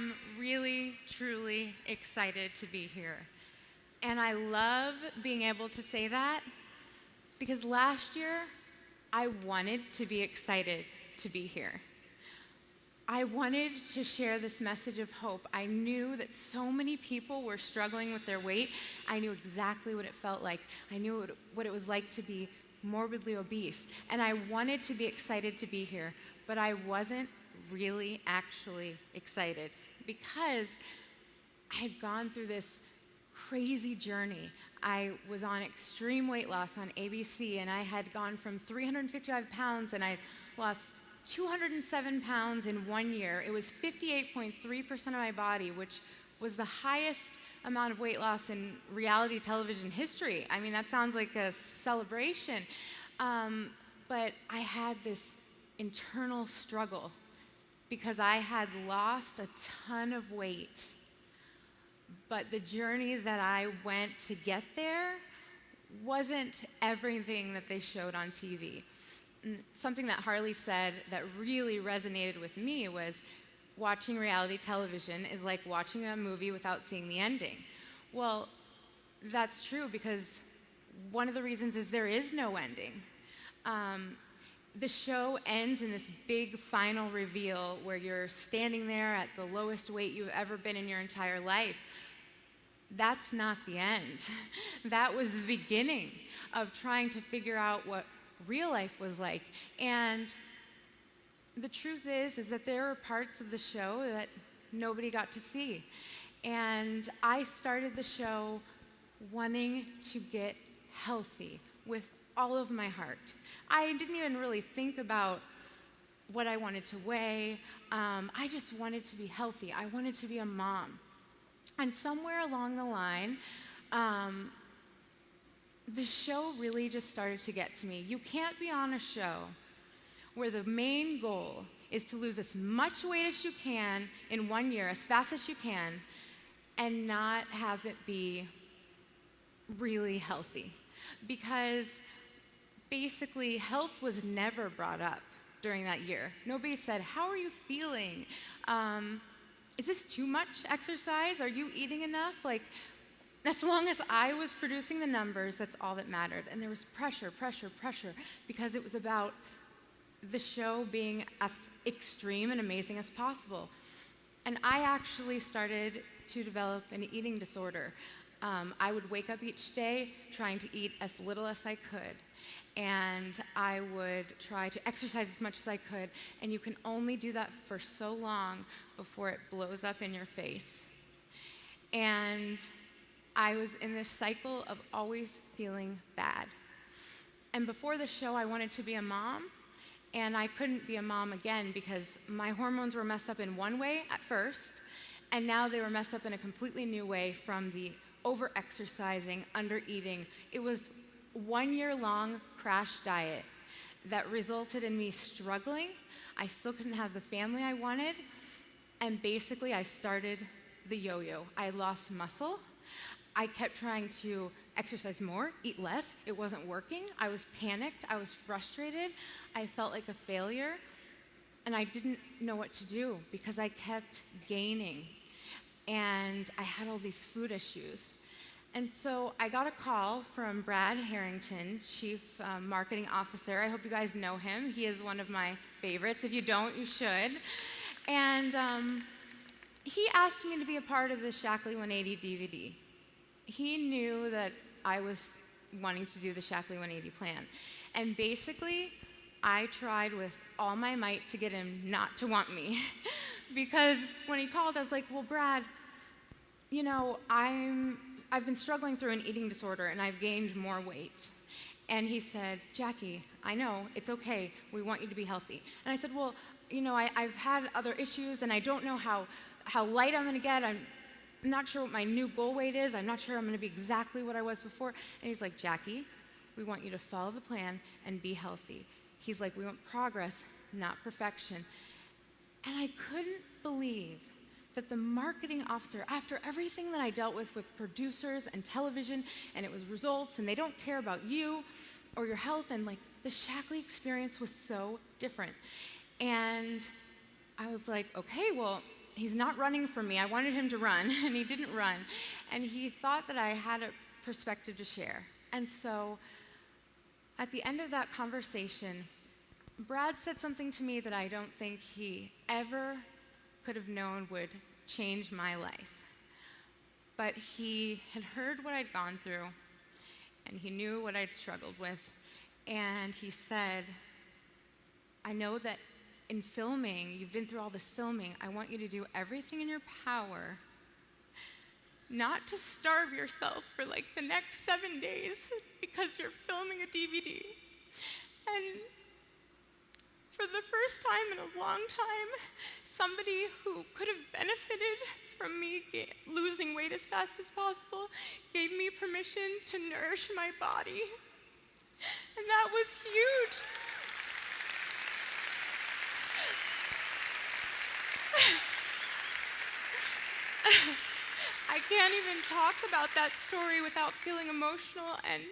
am really, truly excited to be here. And I love being able to say that because last year, I wanted to be excited to be here. I wanted to share this message of hope. I knew that so many people were struggling with their weight. I knew exactly what it felt like. I knew what it was like to be morbidly obese. And I wanted to be excited to be here, but I wasn't really actually excited because I had gone through this crazy journey. I was on extreme weight loss on ABC, and I had gone from 355 pounds, and I lost 207 pounds in 1 year. It was 58.3% of my body, which was the highest amount of weight loss in reality television history. I mean, that sounds like a celebration. But I had this internal struggle because I had lost a ton of weight. But the journey that I went to get there wasn't everything that they showed on TV. Something that Harley said that really resonated with me was watching reality television is like watching a movie without seeing the ending. Well, that's true because one of the reasons is there is no ending. The show ends in this big final reveal where you're standing there at the lowest weight you've ever been in your entire life. That's not the end. That was the beginning of trying to figure out what real life was like. And the truth is that there are parts of the show that nobody got to see. And I started the show wanting to get healthy with all of my heart. I didn't even really think about what I wanted to weigh. I just wanted to be healthy. I wanted to be a mom. And somewhere along the line, the show really just started to get to me. You can't be on a show where the main goal is to lose as much weight as you can in 1 year, as fast as you can, and not have it be really healthy. Because basically, health was never brought up during that year. Nobody said, "How are you feeling? Is this too much exercise? Are you eating enough?" Like, as long as I was producing the numbers, that's all that mattered. And there was pressure, because it was about the show being as extreme and amazing as possible. And I actually started to develop an eating disorder. I would wake up each day trying to eat as little as I could. And I would try to exercise as much as I could. And you can only do that for so long before it blows up in your face. And I was in this cycle of always feeling bad. And before the show, I wanted to be a mom. And I couldn't be a mom again because my hormones were messed up in one way at first. And now they were messed up in a completely new way from the over-exercising, under-eating. It was 1 year-long crash diet that resulted in me struggling. I still couldn't have the family I wanted. And basically, I started the yo-yo. I lost muscle. I kept trying to exercise more, eat less. It wasn't working. I was panicked. I was frustrated. I felt like a failure. And I didn't know what to do because I kept gaining. And I had all these food issues. And so I got a call from Brad Harrington, Chief Marketing Officer. I hope you guys know him. He is one of my favorites. If you don't, you should. And he asked me to be a part of the Shaklee 180 DVD. He knew that I was wanting to do the Shaklee 180 plan. And basically, I tried with all my might to get him not to want me. Because when he called, I was like, "Well, Brad, you know, I've been struggling through an eating disorder and I've gained more weight." And he said, "Jacqui, I know, it's okay. We want you to be healthy." And I said, "Well, you know, I've had other issues and I don't know how light I'm gonna get. I'm not sure what my new goal weight is. I'm not sure I'm gonna be exactly what I was before." And he's like, "Jacqui, we want you to follow the plan and be healthy." He's like, "We want progress, not perfection." And I couldn't believe that the marketing officer, after everything that I dealt with producers and television, and it was results, and they don't care about you or your health, and like the Shaklee experience was so different. And I was like, okay, well, he's not running from me. I wanted him to run, and he didn't run. And he thought that I had a perspective to share. And so at the end of that conversation, Brad said something to me that I don't think he ever could have known would change my life. But he had heard what I'd gone through, and he knew what I'd struggled with. And he said, I know that in filming, you've been through all this filming, I want you to do everything in your power not to starve yourself for like the next 7 days because you're filming a DVD. And for the first time in a long time, somebody who could have benefited from me losing weight as fast as possible gave me permission to nourish my body. And that was huge. I can't even talk about that story without feeling emotional, and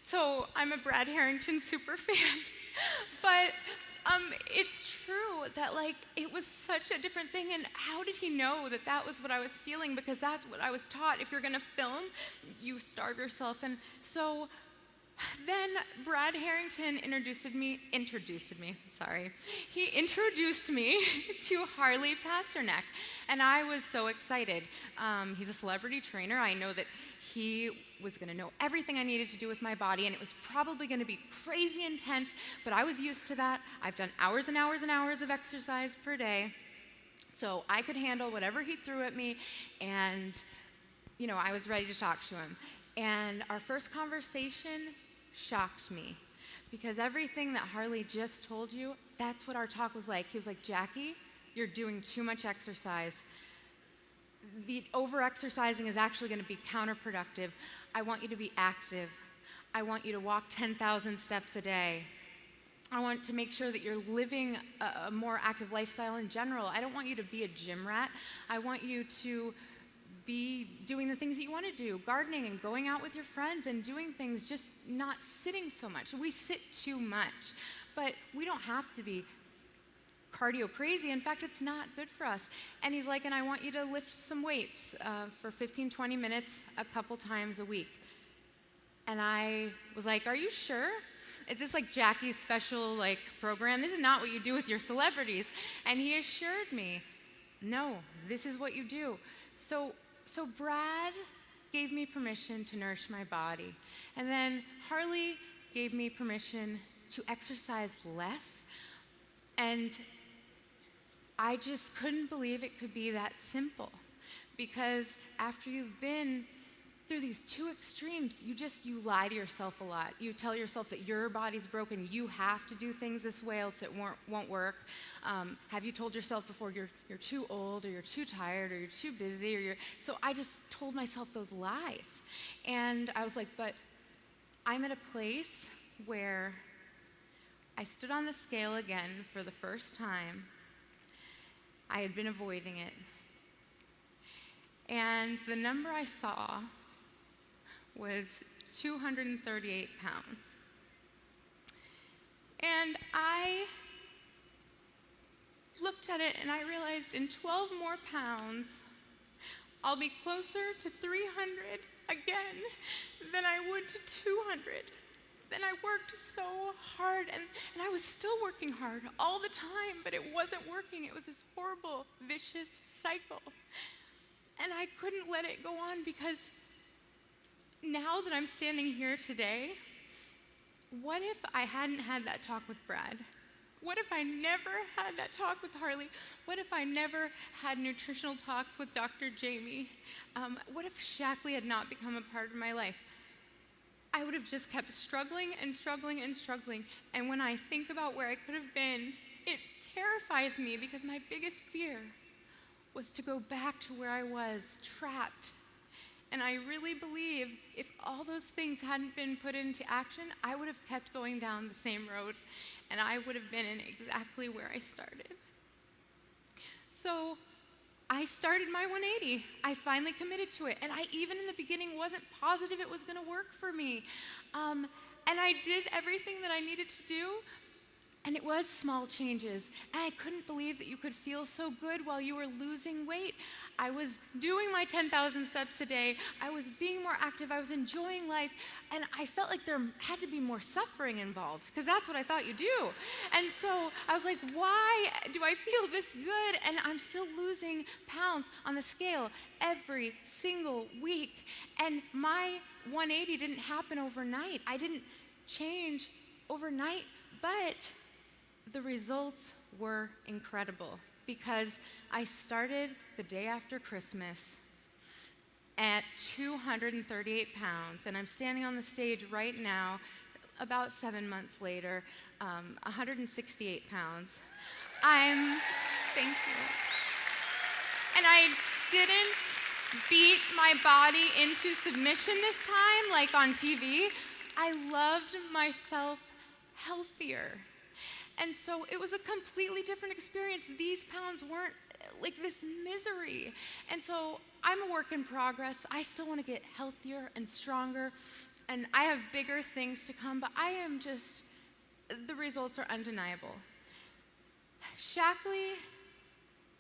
so I'm a Brad Harrington super fan. But it's true that like it was such a different thing, and how did he know that that was what I was feeling? Because that's what I was taught. If you're gonna film, you starve yourself. And so then Brad Harrington introduced me to Harley Pasternak, and I was so excited. He's a celebrity trainer. I know that he was going to know everything I needed to do with my body, and it was probably going to be crazy intense, but I was used to that. I've done hours and hours and hours of exercise per day, so I could handle whatever he threw at me, and I was ready to talk to him. And our first conversation shocked me, because everything that Harley just told you, that's what our talk was like. He was like, Jacqui, you're doing too much exercise. The over-exercising is actually going to be counterproductive. I want you to be active. I want you to walk 10,000 steps a day. I want to make sure that you're living a more active lifestyle in general. I don't want you to be a gym rat. I want you to be doing the things that you want to do, gardening and going out with your friends and doing things, just not sitting so much. We sit too much, but we don't have to be cardio crazy. In fact, it's not good for us. And he's like, and I want you to lift some weights for 15, 20 minutes a couple times a week. And I was like, are you sure? Is this like Jacqui's special program? This is not what you do with your celebrities. And he assured me, no, this is what you do. So Brad gave me permission to nourish my body. And then Harley gave me permission to exercise less. And I just couldn't believe it could be that simple. Because after you've been through these two extremes, you lie to yourself a lot. You tell yourself that your body's broken, you have to do things this way else it won't work. Have you told yourself before you're too old, or you're too tired, or you're too busy, so I just told myself those lies. And I was like, but I'm at a place where I stood on the scale again for the first time. I had been avoiding it. And the number I saw was 238 pounds. And I looked at it and I realized in 12 more pounds, I'll be closer to 300 again than I would to 200. Then I worked so hard, and I was still working hard all the time, but it wasn't working. It was this horrible, vicious cycle. And I couldn't let it go on, because now that I'm standing here today, what if I hadn't had that talk with Brad? What if I never had that talk with Harley? What if I never had nutritional talks with Dr. Jamie? What if Shaklee had not become a part of my life? I would have just kept struggling and struggling and struggling. And when I think about where I could have been, it terrifies me, because my biggest fear was to go back to where I was, trapped. And I really believe if all those things hadn't been put into action, I would have kept going down the same road, and I would have been in exactly where I started. So I started my 180. I finally committed to it. And I even in the beginning wasn't positive it was going to work for me. And I did everything that I needed to do, And it was small changes. And I couldn't believe that you could feel so good while you were losing weight. I was doing my 10,000 steps a day. I was being more active. I was enjoying life. And I felt like there had to be more suffering involved, because that's what I thought you do. And so I was like, why do I feel this good? And I'm still losing pounds on the scale every single week. And my 180 didn't happen overnight. I didn't change overnight, but the results were incredible, because I started the day after Christmas at 238 pounds, and I'm standing on the stage right now, about 7 months later, 168 pounds. Thank you. And I didn't beat my body into submission this time, like on TV. I loved myself healthier. And so it was a completely different experience. These pounds weren't like this misery. And so I'm a work in progress. I still want to get healthier and stronger, and I have bigger things to come, but the results are undeniable. Shaklee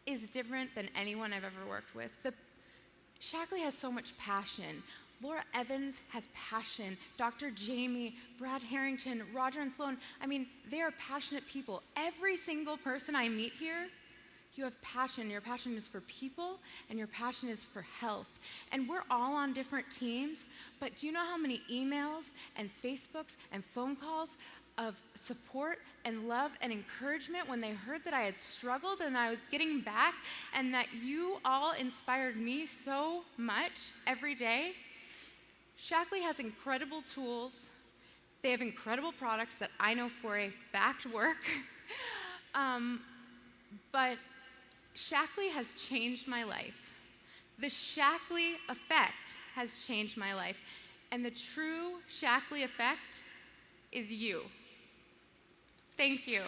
is different than anyone I've ever worked with. Shaklee has so much passion. Laura Evans has passion. Dr. Jamie, Brad Harrington, Roger and Sloan, they are passionate people. Every single person I meet here, you have passion. Your passion is for people, and your passion is for health. And we're all on different teams, but do you know how many emails and Facebooks and phone calls of support and love and encouragement when they heard that I had struggled and I was getting back, and that you all inspired me so much every day? Shaklee has incredible tools. They have incredible products that I know for a fact work. But Shaklee has changed my life. The Shaklee effect has changed my life. And the true Shaklee effect is you. Thank you.